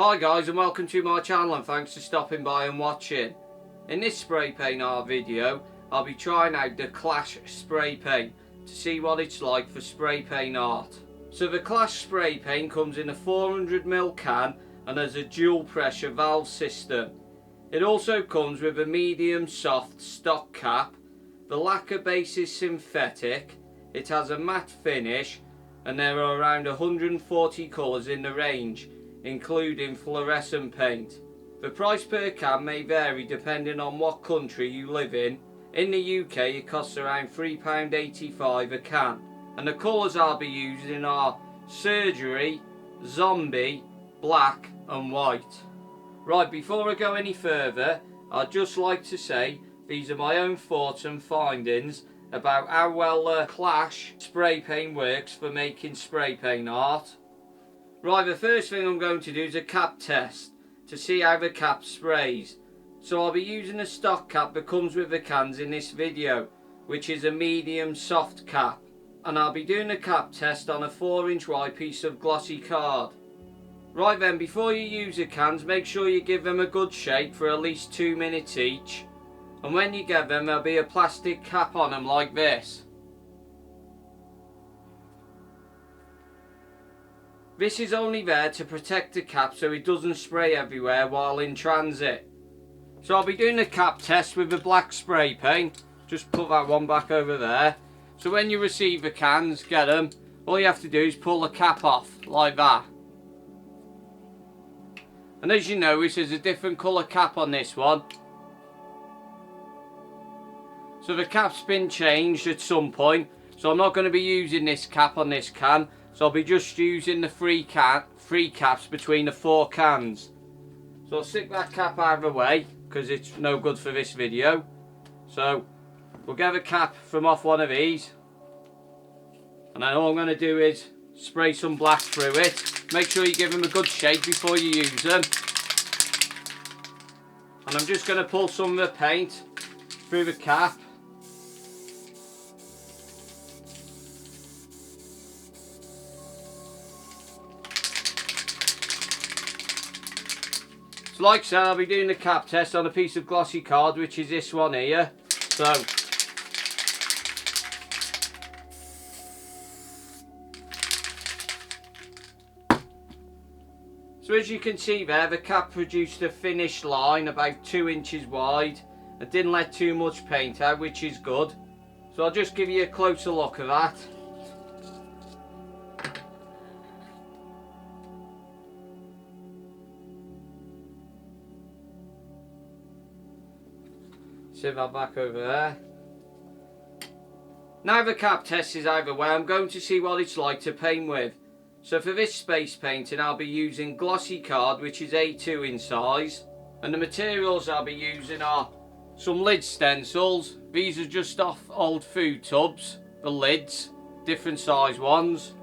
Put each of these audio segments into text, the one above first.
Hi guys, and welcome to my channel, and thanks for stopping by and watching. In this spray paint art video, I'll be trying out the Clash spray paint to see what it's like for spray paint art. So the Clash spray paint comes in a 400ml can and has a dual pressure valve system. It also comes with a medium soft stock cap. The lacquer base is synthetic, it has a matte finish, and there are around 140 colours in the range, including fluorescent paint. The price per can may vary depending on what country you live in. In the UK it costs around £3.85 a can, and the colours I'll be using are surgery, zombie, black and white. Right, before I go any further, I'd just like to say these are my own thoughts and findings about how well the Clash spray paint works for making spray paint art. Right, the first thing I'm going to do is a cap test to see how the cap sprays. So I'll be using a stock cap that comes with the cans in this video, which is a medium soft cap. And I'll be doing a cap test on a 4-inch wide piece of glossy card. Right then, before you use the cans, make sure you give them a good shake for at least 2 minutes each. And when you get them, there'll be a plastic cap on them like this. This is only there to protect the cap so it doesn't spray everywhere while in transit. So I'll be doing a cap test with the black spray paint. Just put that one back over there. So when you receive the cans, get them, all you have to do is pull the cap off like that. And as you notice, there's a different colour cap on this one. So the cap's been changed at some point, so I'm not going to be using this cap on this can. So I'll be just using the three caps between the 4 cans. So I'll stick that cap out of the way because it's no good for this video. So we'll get the cap from off one of these, and then all I'm going to do is spray some black through it. Make sure you give them a good shake before you use them. And I'm just going to pull some of the paint through the cap. So like I said, I'll be doing the cap test on a piece of glossy card, which is this one here. So as you can see there, the cap produced a finished line about 2 inches wide. It didn't let too much paint out, which is good. So I'll just give you a closer look at that. Sit that back over there. Now the cap test is out of the way, I'm going to see what it's like to paint with. So for this space painting, I'll be using glossy card, which is A2 in size. And the materials I'll be using are some lid stencils. These are just off old food tubs, the lids, different size ones.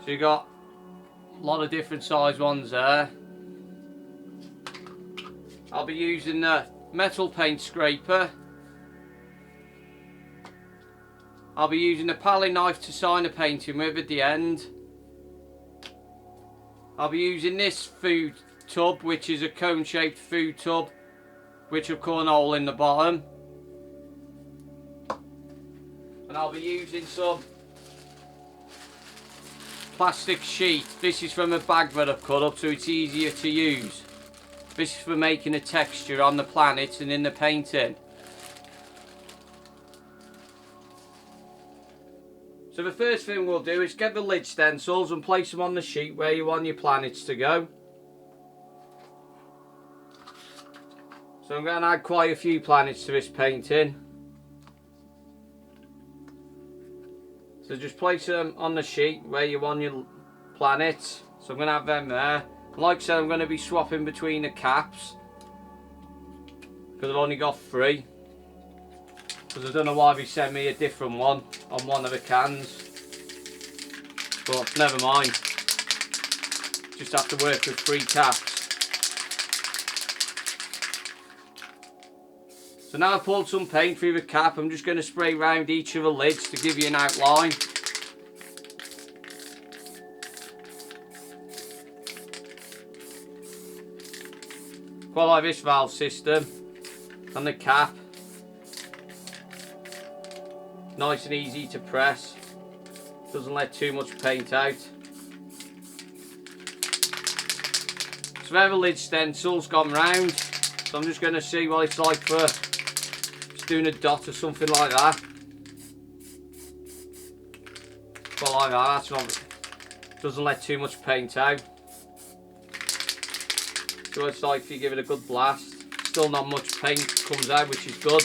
So you got a lot of different size ones there. I'll be using the metal paint scraper. I'll be using a palette knife to sign a painting with at the end. I'll be using this food tub, which is a cone shaped food tub, which will cut a hole in the bottom. And I'll be using some plastic sheet. This is from a bag that I've cut up so it's easier to use. This is for making a texture on the planets and in the painting. So the first thing we'll do is get the lid stencils and place them on the sheet where you want your planets to go. So I'm going to add quite a few planets to this painting. So just place them on the sheet where you want your planets. So I'm going to have them there. Like I said, I'm going to be swapping between the caps because I've only got 3. Because I don't know why they sent me a different one on one of the cans. But never mind. Just have to work with 3 caps. So now I've pulled some paint through the cap, I'm just going to spray around each of the lids to give you an outline. Quite like this valve system and the cap. Nice and easy to press. Doesn't let too much paint out. So there the lid stencil's gone round. So I'm just going to see what it's like for just doing a dot or something like that. Quite like that. That's not, doesn't let too much paint out. So it's like if you give it a good blast. Still not much paint comes out, which is good.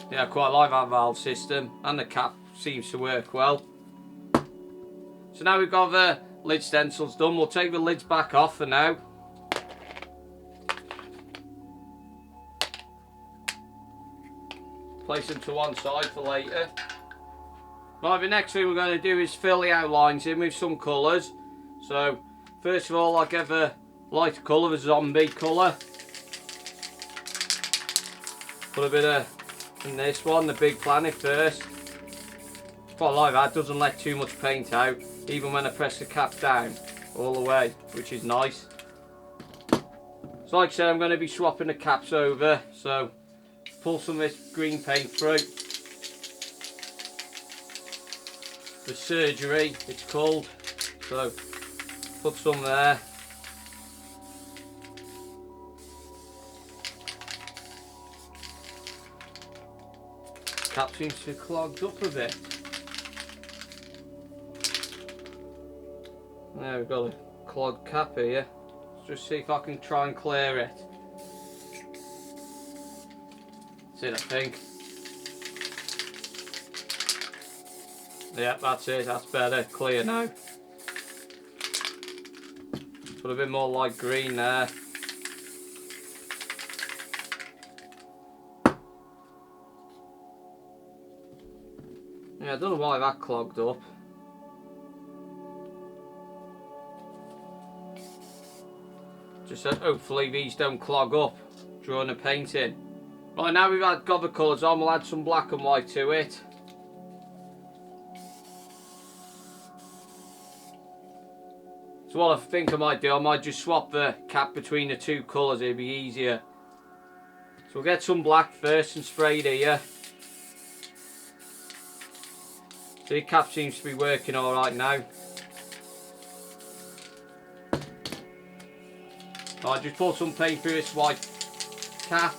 Yeah, I quite like that valve system, and the cap seems to work well. So now we've got the lid stencils done, we'll take the lids back off for now. Place them to one side for later. Right, the next thing we're going to do is fill the outlines in with some colours. So first of all, I'll give a lighter colour, the zombie colour. Put a bit of in this one, the big planet first. Quite like that, doesn't let too much paint out, even when I press the cap down all the way, which is nice. So like I said, I'm going to be swapping the caps over, so pull some of this green paint through. The surgery, it's called, so put some there. Cap seems to be clogged up a bit. There we've got a clogged cap here. Let's just see if I can try and clear it. That's it, I think. Yeah, that's it, that's better, clear now. Put a bit more light green there. Yeah, I don't know why that clogged up. Just hopefully these don't clog up during the painting. Right, now we've got the colours on, we'll add some black and white to it. So what I think I might do, I might just swap the cap between the two colours, it'd be easier. So we'll get some black first and spray it here. So the cap seems to be working alright now. I'll just pour some paint through this white cap.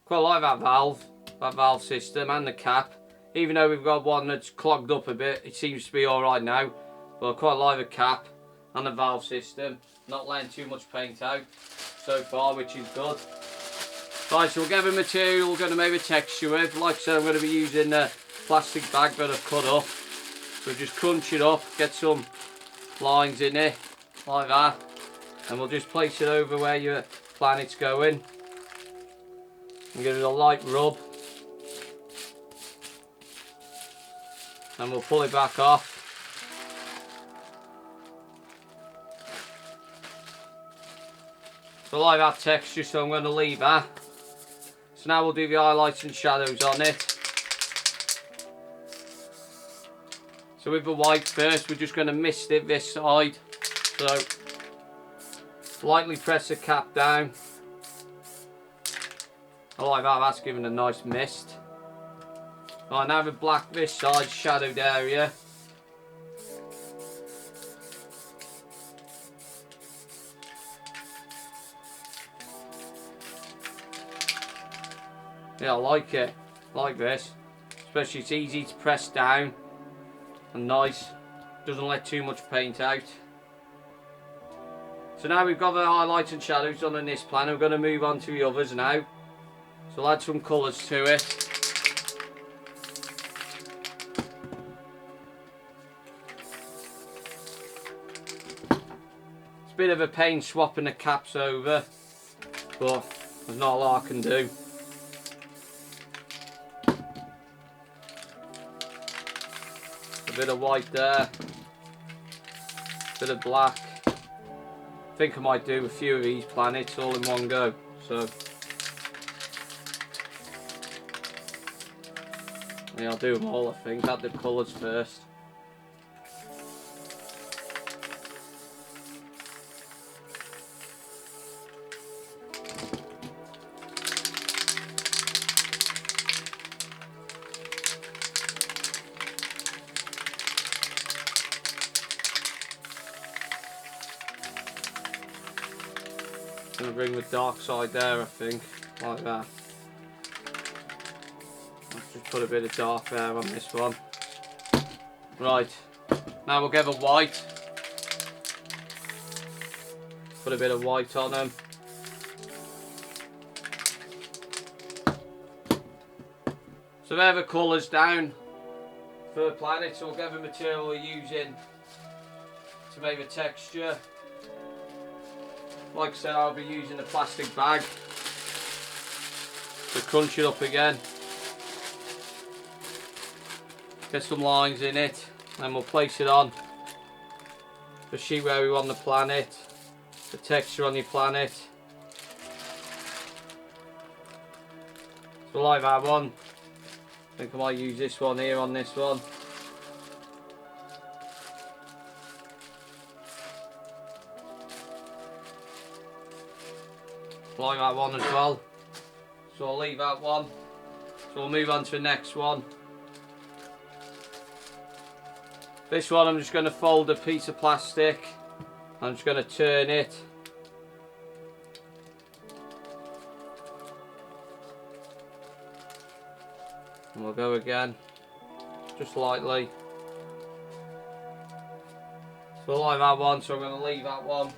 Quite like that valve system and the cap. Even though we've got one that's clogged up a bit, it seems to be alright now. But I quite like the cap and the valve system. Not letting too much paint out so far, which is good. Right, so we'll get the material we're going to make a texture with. Like I said, I'm going to be using a plastic bag that I've cut up. So just crunch it up, get some lines in it, like that. And we'll just place it over where your planet's going. And give it a light rub. And we'll pull it back off. So I like that texture, so I'm going to leave that. So now we'll do the highlights and shadows on it. So with the white first, we're just going to mist it this side. So lightly press the cap down. I like that, that's giving a nice mist. Right, now the black this side, shadowed area. Yeah, I like it, like this. Especially it's easy to press down and nice. Doesn't let too much paint out. So now we've got the highlights and shadows done on this plan. We're going to move on to the others now. So I'll add some colours to it. It's a bit of a pain swapping the caps over, but there's not a lot I can do. A bit of white there, bit of black. I think I might do a few of these planets all in one go. So Yeah, I'll do them all, I think. Add the colours first. Gonna bring the dark side there, I think, like that. Let's just put a bit of dark there on this one. Right, now we'll get the white. Put a bit of white on them. So there are the colours down for the planet. So we'll get the material we're using to make the texture. Like I said, I'll be using a plastic bag to crunch it up again. Get some lines in it, and we'll place it on the sheet where we want the planet, the texture on your planet. So like that one, I think I might use this one here on this one. Like that one as well. So I'll leave that one. So we'll move on to the next one. This one I'm just going to fold a piece of plastic. I'm just going to turn it. And we'll go again. Just lightly. So I like that one, so I'm going to leave that one.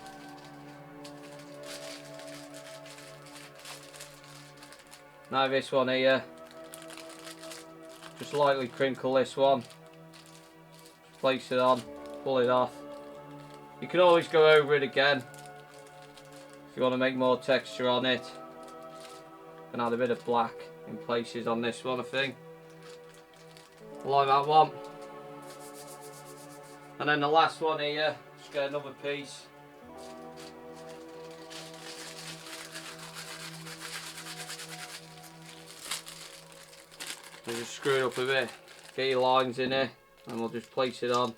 Now this one here. Just lightly crinkle this one. Place it on, pull it off. You can always go over it again if you want to make more texture on it. And add a bit of black in places on this one, I think. Like that one. And then the last one here, just get another piece. And just screw it up a bit, get your lines in it. And we'll just place it on.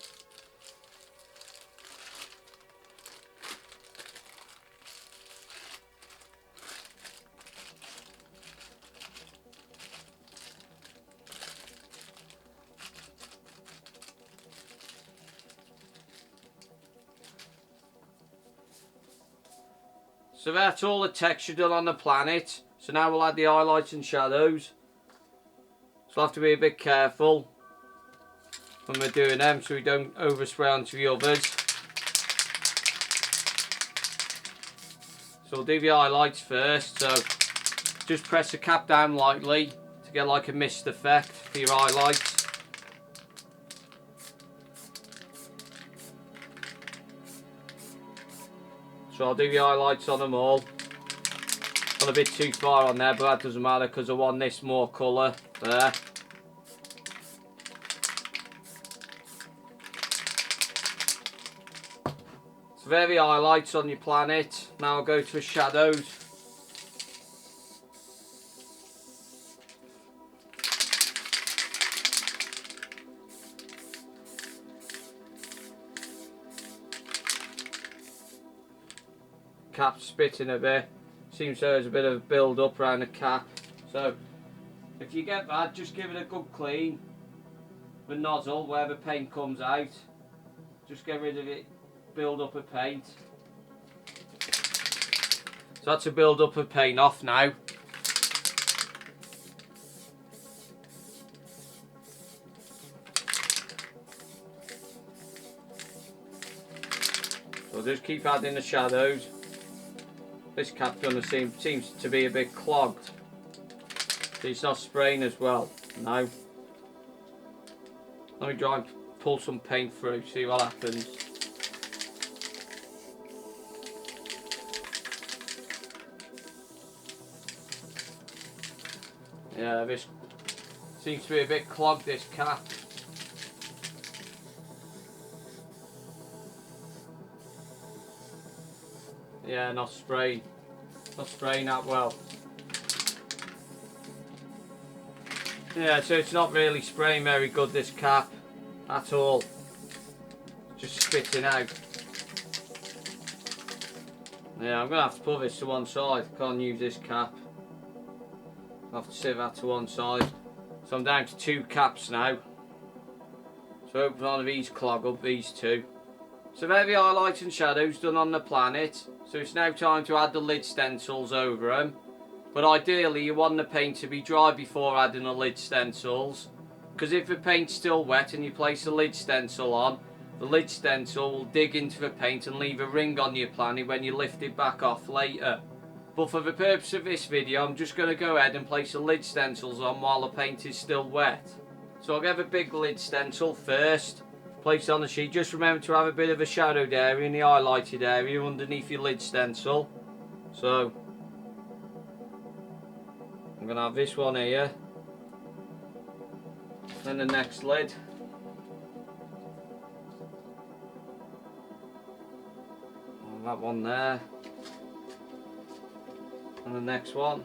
So that's all the texture done on the planet. So now we'll add the highlights and shadows. So we'll have to be a bit careful when we're doing them so we don't overspray onto the others. So we'll do the highlights first. So just press the cap down lightly to get like a mist effect for your highlights. So I'll do the highlights on them all. Got a bit too far on there, but that doesn't matter because I want this more colour there. So there are the highlights on your planet. Now I'll go to the shadows. Cap's spitting a bit. Seems there's a bit of build up around the cap. So if you get that, just give it a good clean. The nozzle where the paint comes out. Just get rid of it. Build up of paint. So that's a build up of paint off now. So just keep adding the shadows. This cap's gonna seems to be a bit clogged. So it's not spraying as well. No. Let me try and pull some paint through, see what happens. Yeah, this seems to be a bit clogged, this cap. Yeah, not spraying that well. Yeah, so it's not really spraying very good, this cap, at all. Just spitting out. Yeah, I'm going to have to put this to one side. Can't use this cap. I'll have to sit that to one side. So I'm down to 2 caps now. So hopefully none of these clog up, these 2. So there the highlights and shadows done on the planet. So it's now time to add the lid stencils over them. But ideally you want the paint to be dry before adding the lid stencils. Because if the paint's still wet and you place the lid stencil on, the lid stencil will dig into the paint and leave a ring on your planet when you lift it back off later. But for the purpose of this video, I'm just going to go ahead and place the lid stencils on while the paint is still wet. So I'll get a big lid stencil first, place it on the sheet. Just remember to have a bit of a shadowed area in the highlighted area underneath your lid stencil. So I'm going to have this one here, then the next lid. That one there, and the next one,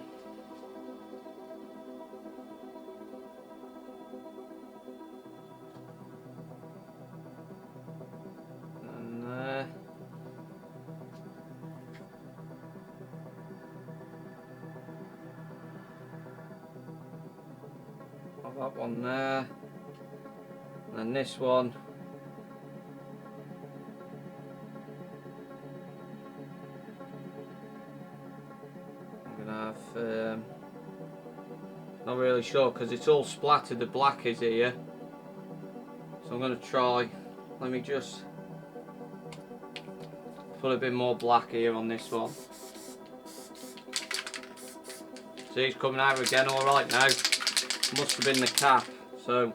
and there, that one there, and then this one. Not really sure because it's all splattered, the black is here, so I'm going to try, let me just put a bit more black here on this one. See, it's coming out again alright now. Must have been the cap, so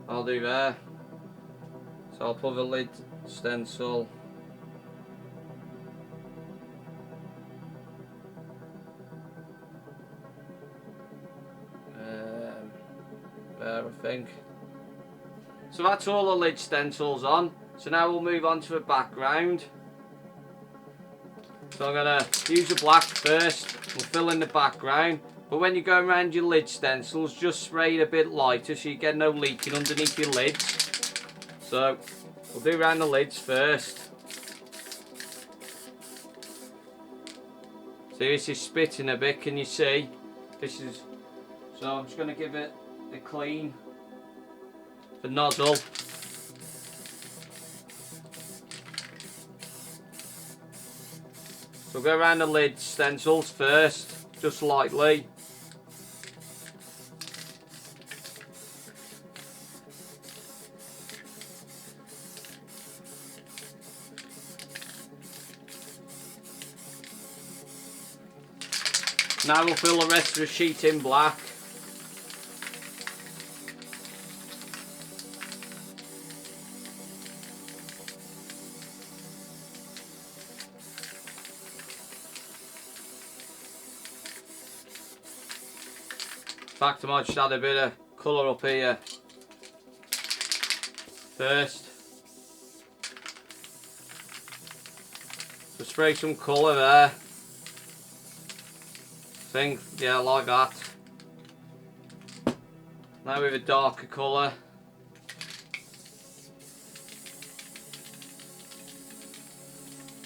I'll do there. So I'll put the lid stencil there, I think. So that's all the lid stencils on. So now we'll move on to the background. So I'm going to use the black first. We'll fill in the background. But when you're going around your lid stencils, just spray it a bit lighter so you get no leaking underneath your lids. So we'll do around the lids first. See, this is spitting a bit, can you see? This is, so I'm just going to give it a clean, the nozzle. So go around the lid stencils first, just lightly. Now we'll fill the rest of the sheet in black. In fact, I might just add a bit of colour up here first. So spray some colour there. Yeah, like that. Now with a darker colour.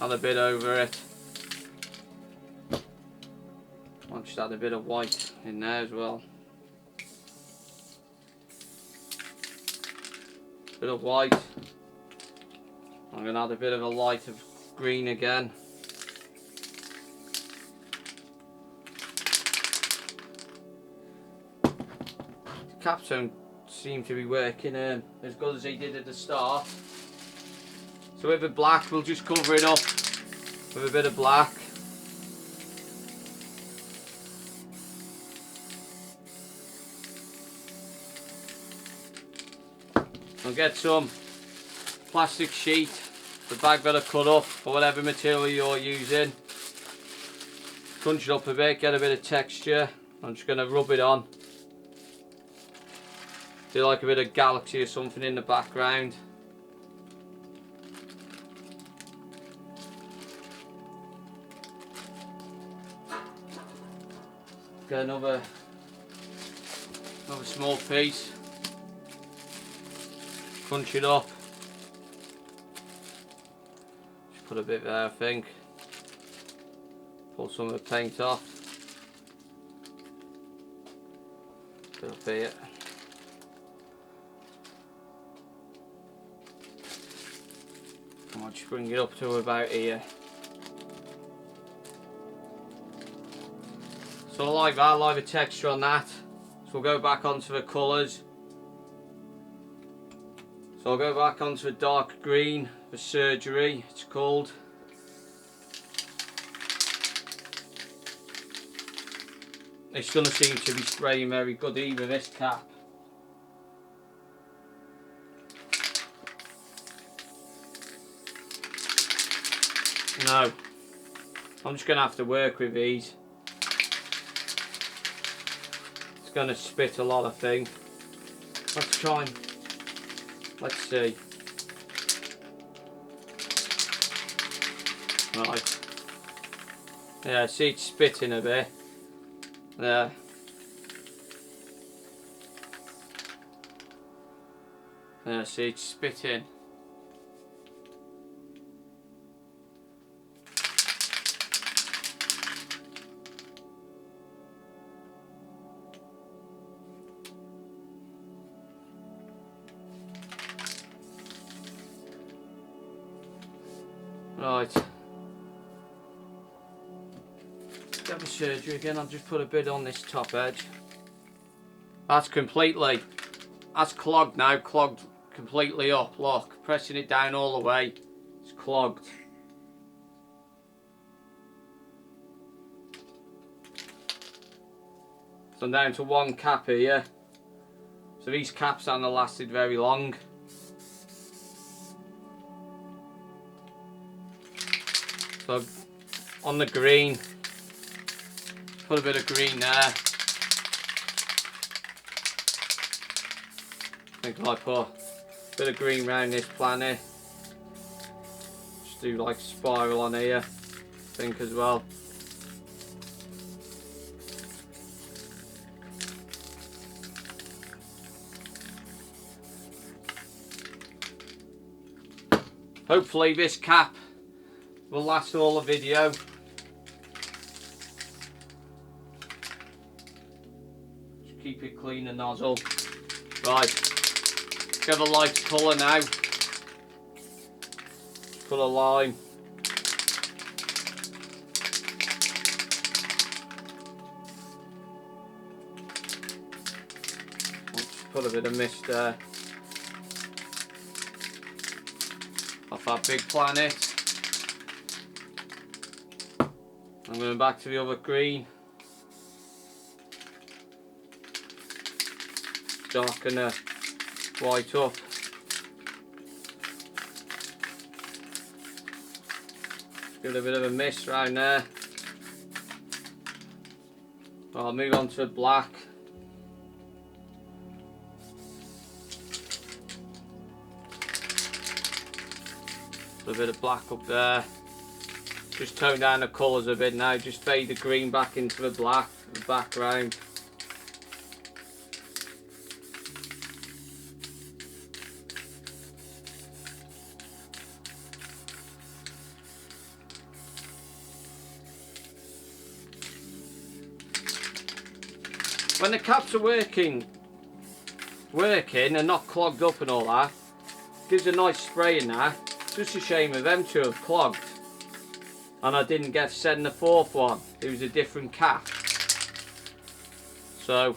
Add a bit over it. I'll just add a bit of white in there as well. Bit of white. I'm going to add a bit of a light of green again. Caps don't seem to be working as good as they did at the start. So with the black, we'll just cover it up with a bit of black. I'll get some plastic sheet, the bag that I cut up, or whatever material you're using. Crunch it up a bit, get a bit of texture. I'm just going to rub it on. Do like a bit of galaxy or something in the background. Get another small piece. Crunch it up. Just put a bit there, I think. Pull some of the paint off. Bit up here. I might just bring it up to about here. So I like that, I like the texture on that. So we'll go back onto the colours. So I'll go back onto the dark green for surgery, it's called. It's going to seem to be spraying very good either, this cap. No, I'm just going to have to work with these. It's going to spit a lot, I think. Let's try and... let's see. Right. Yeah, see it's spitting a bit. There. Yeah, see it's spitting. Right. Get the surgery again. I'll just put a bit on this top edge. That's clogged now, clogged completely up. Look, pressing it down all the way, it's clogged. So I'm down to one cap here. So these caps haven't lasted very long. So on the green, put a bit of green there. I think I put a bit of green around this planet. Just do like a spiral on here, I think as well. Hopefully this cap will last all the video. Just keep it clean, the nozzle. Right, get a light colour now. Put a line. Just put a bit of mist there. Off that big planet. I'm going back to the other green. Darken the white up. Give it a bit of a mist around there. I'll move on to black. Put a bit of black up there. Just tone down the colours a bit now, just fade the green back into the black, the background. When the caps are working and not clogged up and all that, gives a nice spray in there. Just a shame of them to have clogged. And I didn't get send the fourth one. It was a different cap. So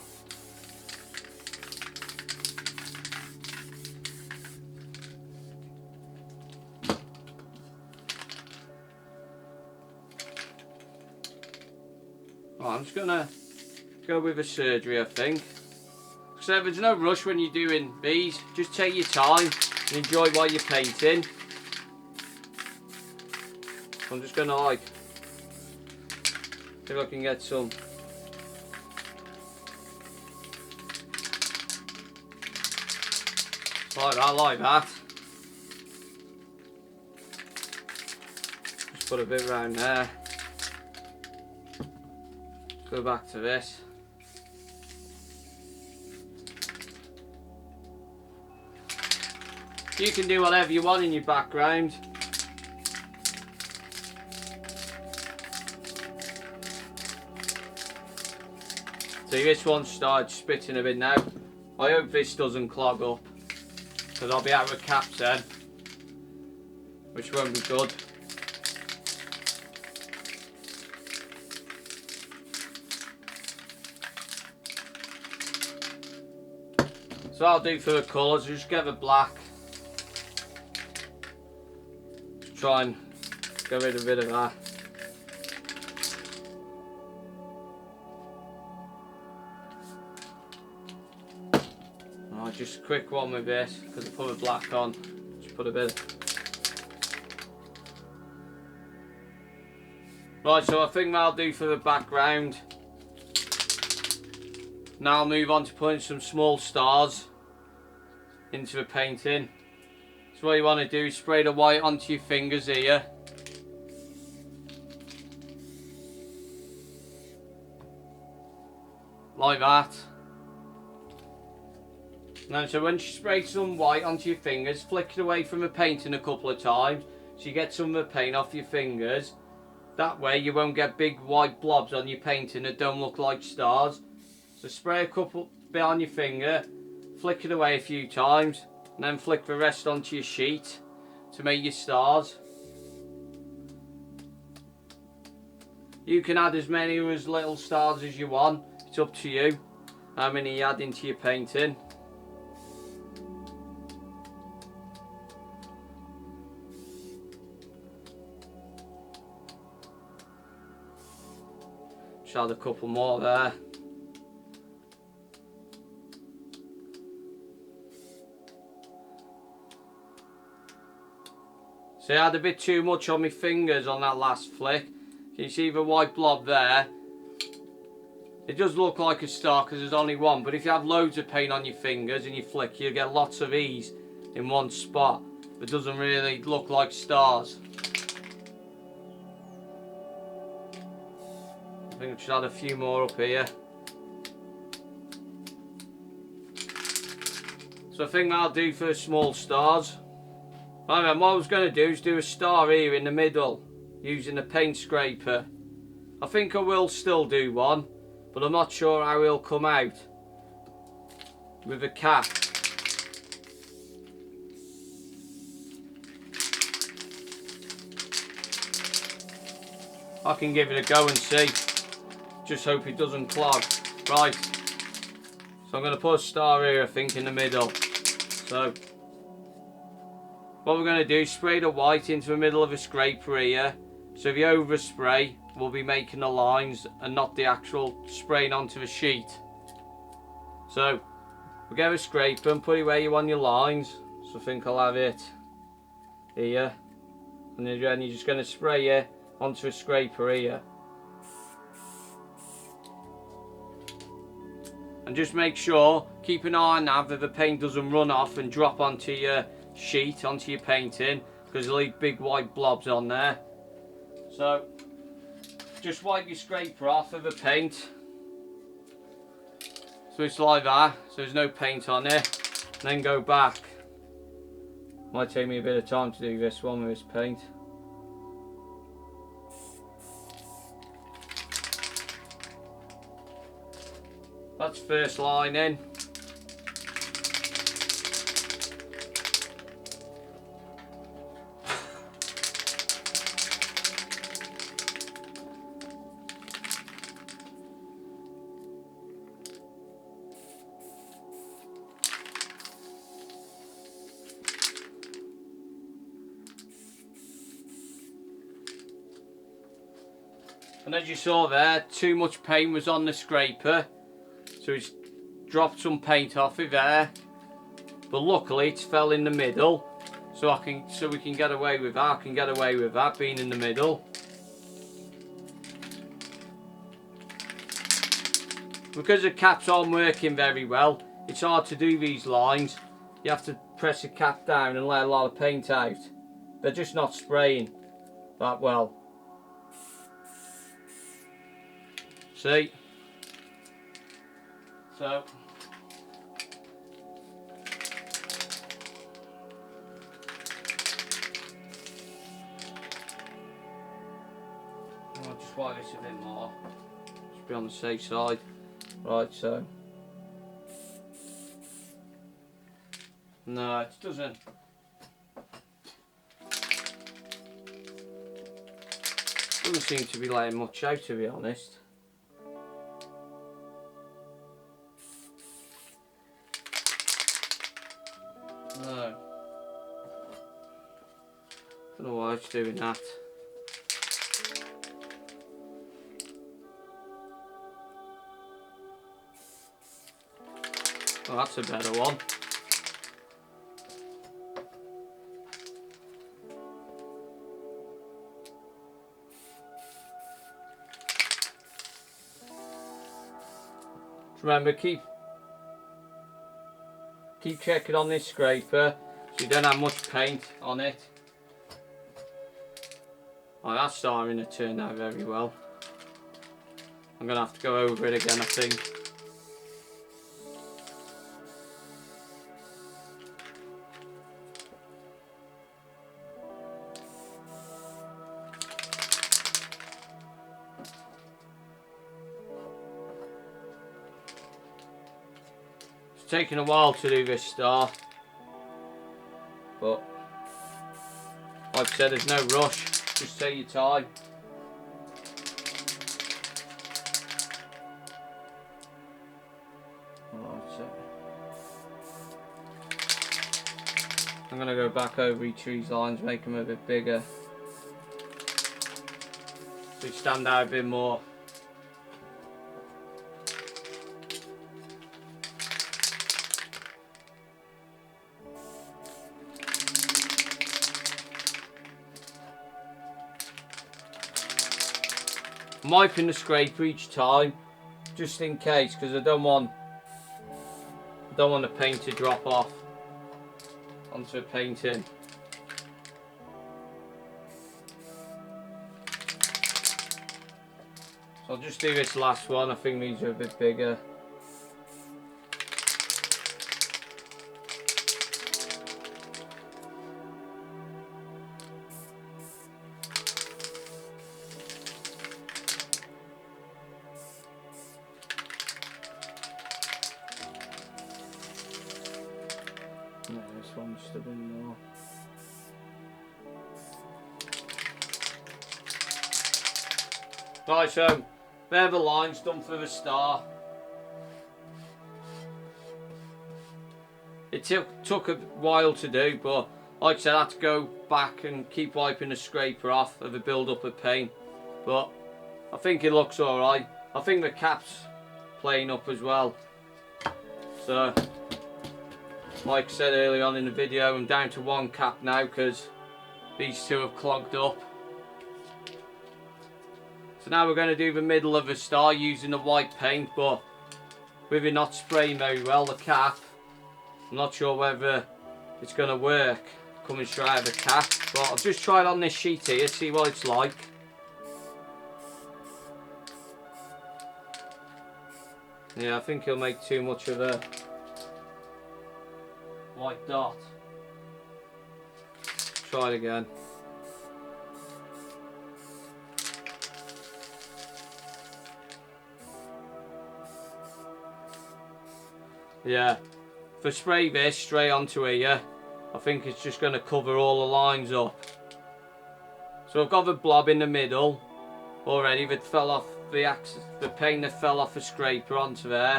I'm just gonna go with a surgery, I think. So there's no rush when you're doing these. Just take your time and enjoy while you're painting. I'm just gonna like see if I can get some like that. Just put a bit around there. go back to this. You can do whatever you want in your background. See, this one started spitting a bit now. I hope this doesn't clog up, because I'll be out with caps then, which won't be good. So I'll do for the colours, just get the black. Just try and get rid of a bit of that. Just a quick one with this, because I put the black on. Just put a bit. Right, so I think that'll do for the background. Now I'll move on to putting some small stars into the painting. So what you want to do is spray the white onto your fingers here. Like that. And so when you spray some white onto your fingers, flick it away from the painting a couple of times so you get some of the paint off your fingers. That way you won't get big white blobs on your painting that don't look like stars. So spray a couple bit on your finger, flick it away a few times, and then flick the rest onto your sheet to make your stars. You can add as many or as little stars as you want. It's up to you how many you add into your painting. Just add a couple more there. See, I had a bit too much on my fingers on that last flick. Can you see the white blob there? It does look like a star because there's only one, but if you have loads of paint on your fingers and you flick, you'll get lots of these in one spot. It doesn't really look like stars. I think I should add a few more up here. So I think that'll do for small stars. Right then, what I was going to do is do a star here in the middle using a paint scraper. I think I will still do one, but I'm not sure how it'll come out with a cap. I can give it a go and see. Just hope it doesn't clog. Right, so I'm going to put a star here, I think, in the middle. So what we're going to do is spray the white into the middle of a scraper here. So if you overspray, we'll be making the lines and not the actual spraying onto the sheet. So we'll get a scraper and put it where you want your lines. So I think I'll have it here. And then you're just going to spray it onto a scraper here. And just make sure, keep an eye on that the paint doesn't run off and drop onto your sheet, onto your painting, because you'll leave big white blobs on there. So just wipe your scraper off of the paint. So it's like that, so there's no paint on it. And then go back. Might take me a bit of time to do this one with this paint. That's first line in. And as you saw there, too much paint was on the scraper, so it's dropped some paint off it there. But luckily it's fell in the middle, so we can get away with that. I can get away with that being in the middle. Because the caps aren't working very well, it's hard to do these lines. You have to press the cap down and let a lot of paint out. They're just not spraying that well. See, So I'll just wipe this a bit more, just be on the safe side. Right, so no, it doesn't seem to be letting much out, to be honest. No, don't know why it's doing that. Oh, that's a better one. Remember, keep checking on this scraper so you don't have much paint on it. Oh, that's starting to turn out very well. I'm going to have to go over it again, I think. It's taken a while to do this star, but like I said, there's no rush, just take your time. I'm going to go back over each of these lines, make them a bit bigger, so they stand out a bit more. I'm wiping the scraper each time, just in case, because I don't want the paint to drop off onto a painting. So I'll just do this last one. I think these are a bit bigger. No, this one's just a bit more. Right, so there the lines done for the star. It took a while to do, but like I said, I had to go back and keep wiping the scraper off of the build up of paint. But I think it looks alright. I think the cap's playing up as well. So like I said earlier on in the video, I'm down to one cap now because these two have clogged up. So now we're going to do the middle of the star using the white paint, but with it not spraying very well, the cap, I'm not sure whether it's going to work coming straight out of the cap. But I'll just try it on this sheet here, see what it's like. Yeah, I think he'll make too much of a white dot. Try it again. Yeah, if I spray this straight onto here, I think it's just going to cover all the lines up. So I've got the blob in the middle already that fell off the paint that fell off the scraper onto there.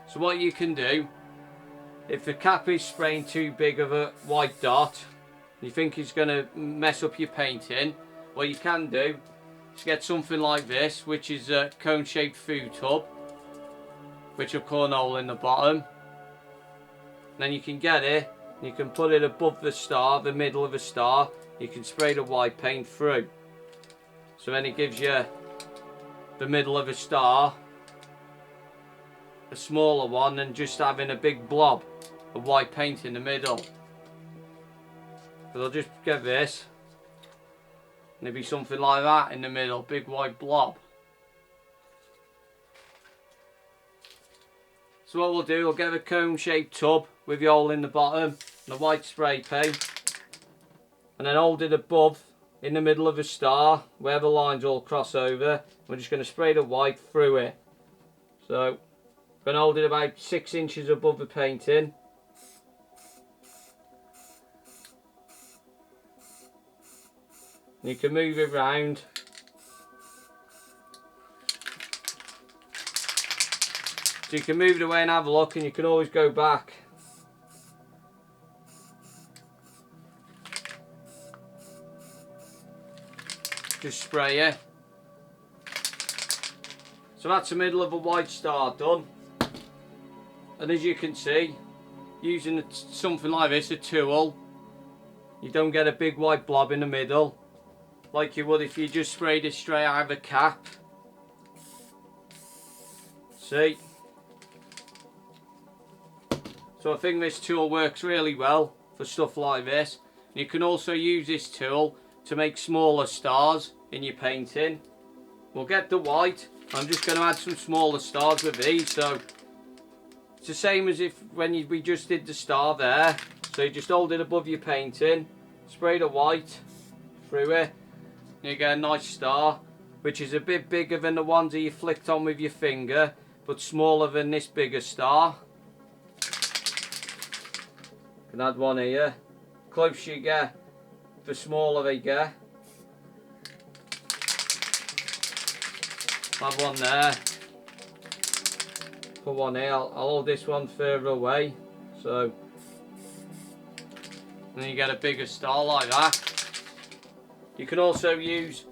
So what you can do, if the cap is spraying too big of a white dot, you think it's going to mess up your painting, what you can do is get something like this, which is a cone shaped food tub, which will cut a hole in the bottom. Then you can get it, you can put it above the star, the middle of the star, you can spray the white paint through. So then it gives you the middle of a star, a smaller one, than just having a big blob of white paint in the middle. So I'll just get this, and it'll be something like that in the middle, big white blob. So So what we'll do, we'll get a cone shaped tub with the hole in the bottom and the white spray paint, and then hold it above in the middle of a star where the lines all cross over. We're just going to spray the white through it. So I'm going to hold it about 6 inches above the painting. You can move it round. So you can move it away and have a look, and you can always go back. Just spray it. So that's the middle of a white star done. And as you can see, using something like this, a tool, you don't get a big white blob in the middle like you would if you just sprayed it straight out of a cap. See? So I think this tool works really well for stuff like this. You can also use this tool to make smaller stars in your painting. We'll get the white. I'm just going to add some smaller stars with these. So it's the same as if when we just did the star there. So you just hold it above your painting, spray the white through it, and you get a nice star, which is a bit bigger than the ones that you flicked on with your finger, but smaller than this bigger star. You can add one here. The closer you get, the smaller they get. Have one there. Put one here. I'll hold this one further away. So then you get a bigger star like that. You can also use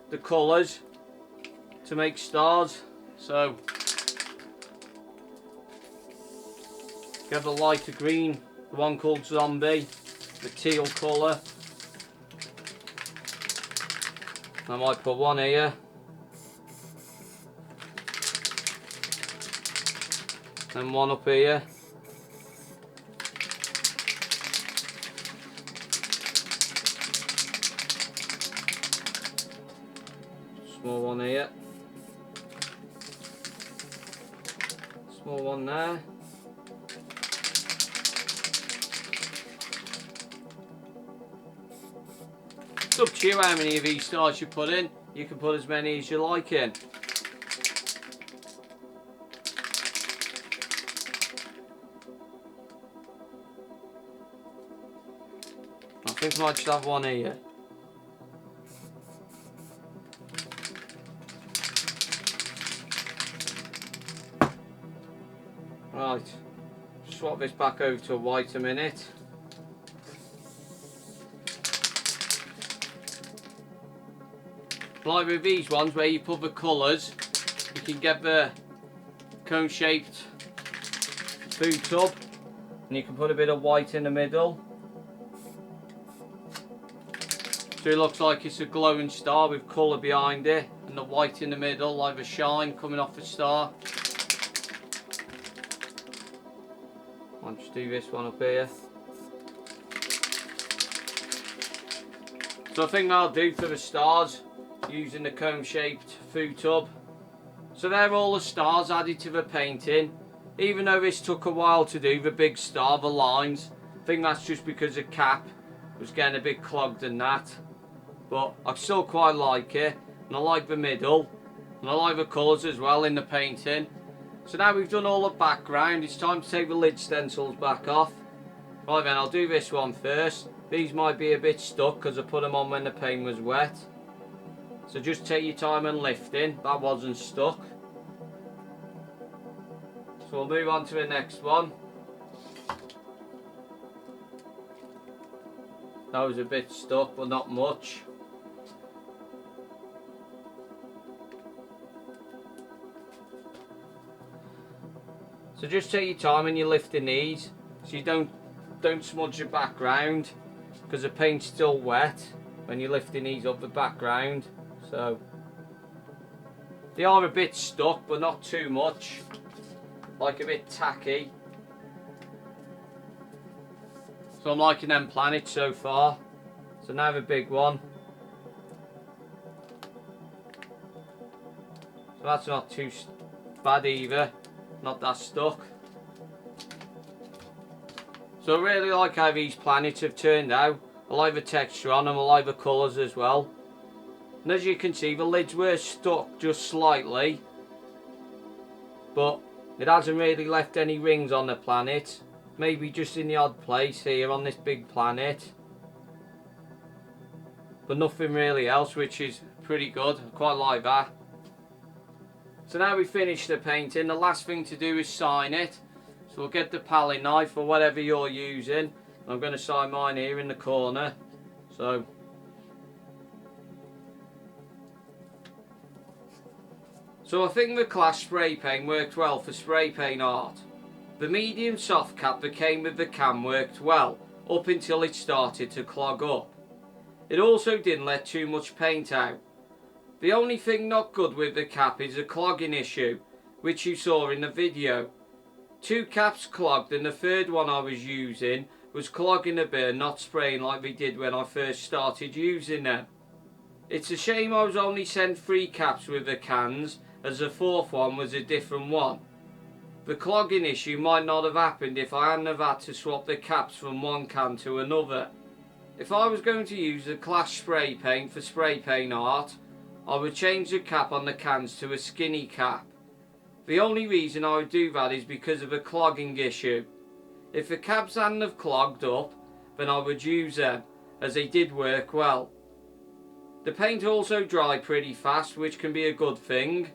the colours to make stars. So you have the lighter green, the one called Zombie, the teal colour. I might put one here. And one up here. Small one here. Small one there. It's up to you how many of these stars you put in. You can put as many as you like in. I think I might just have one here. Right, swap this back over to white a minute. Like with these ones where you put the colours, you can get the cone shaped food tub and you can put a bit of white in the middle. So it looks like it's a glowing star with colour behind it and the white in the middle, like a shine coming off the star. I'll just do this one up here. So I think that'll do for the stars using the cone shaped food tub. So they're all the stars added to the painting. Even though this took a while to do, the big star, the lines, I think that's just because the cap was getting a bit clogged and that. But I still quite like it, and I like the middle, and I like the colours as well in the painting. So now we've done all the background, it's time to take the lid stencils back off. Right then, I'll do this one first. These might be a bit stuck because I put them on when the paint was wet. So just take your time and lifting, that wasn't stuck. So we'll move on to the next one. That was a bit stuck, but not much. So just take your time when you're lifting these, so you don't smudge the background, because the paint's still wet when you're lifting these up the background. So they are a bit stuck, but not too much, like a bit tacky. So I'm liking them planets so far. So now the big one. So that's not too bad either, not that stuck. So I really like how these planets have turned out. I like the texture on them, I like the colours as well. And as you can see, the lids were stuck just slightly, but it hasn't really left any rings on the planet. Maybe just in the odd place here on this big planet, but nothing really else, which is pretty good. I quite like that. So now we've finished the painting, the last thing to do is sign it. So we'll get the palette knife or whatever you're using. I'm going to sign mine here in the corner. So I think the Clash spray paint worked well for spray paint art. The medium soft cap that came with the can worked well, up until it started to clog up. It also didn't let too much paint out. The only thing not good with the cap is a clogging issue, which you saw in the video. 2 caps clogged and the third one I was using was clogging a bit and not spraying like they did when I first started using them. It's a shame I was only sent 3 caps with the cans, as the 4th one was a different one. The clogging issue might not have happened if I hadn't have had to swap the caps from one can to another. If I was going to use the Clash spray paint for spray paint art, I would change the cap on the cans to a skinny cap. The only reason I would do that is because of a clogging issue. If the caps hadn't have clogged up, then I would use them, as they did work well. The paint also dried pretty fast, which can be a good thing.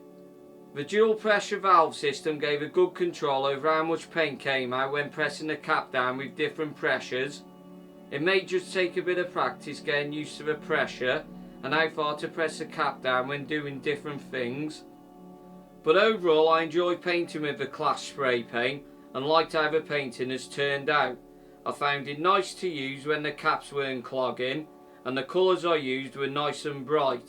The dual pressure valve system gave a good control over how much paint came out when pressing the cap down with different pressures. It may just take a bit of practice getting used to the pressure and how far to press the cap down when doing different things. But overall I enjoyed painting with the Clash spray paint and liked how the painting has turned out. I found it nice to use when the caps weren't clogging and the colours I used were nice and bright.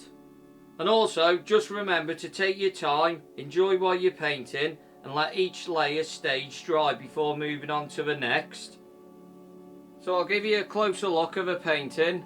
And also just remember to take your time, enjoy while you're painting and let each layer stage dry before moving on to the next. So I'll give you a closer look of the painting.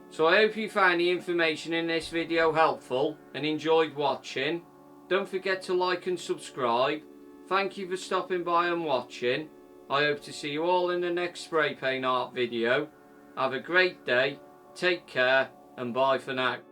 So I hope you found the information in this video helpful and enjoyed watching. Don't forget to like and subscribe. Thank you for stopping by and watching. I hope to see you all in the next spray paint art video. Have a great day, take care and bye for now.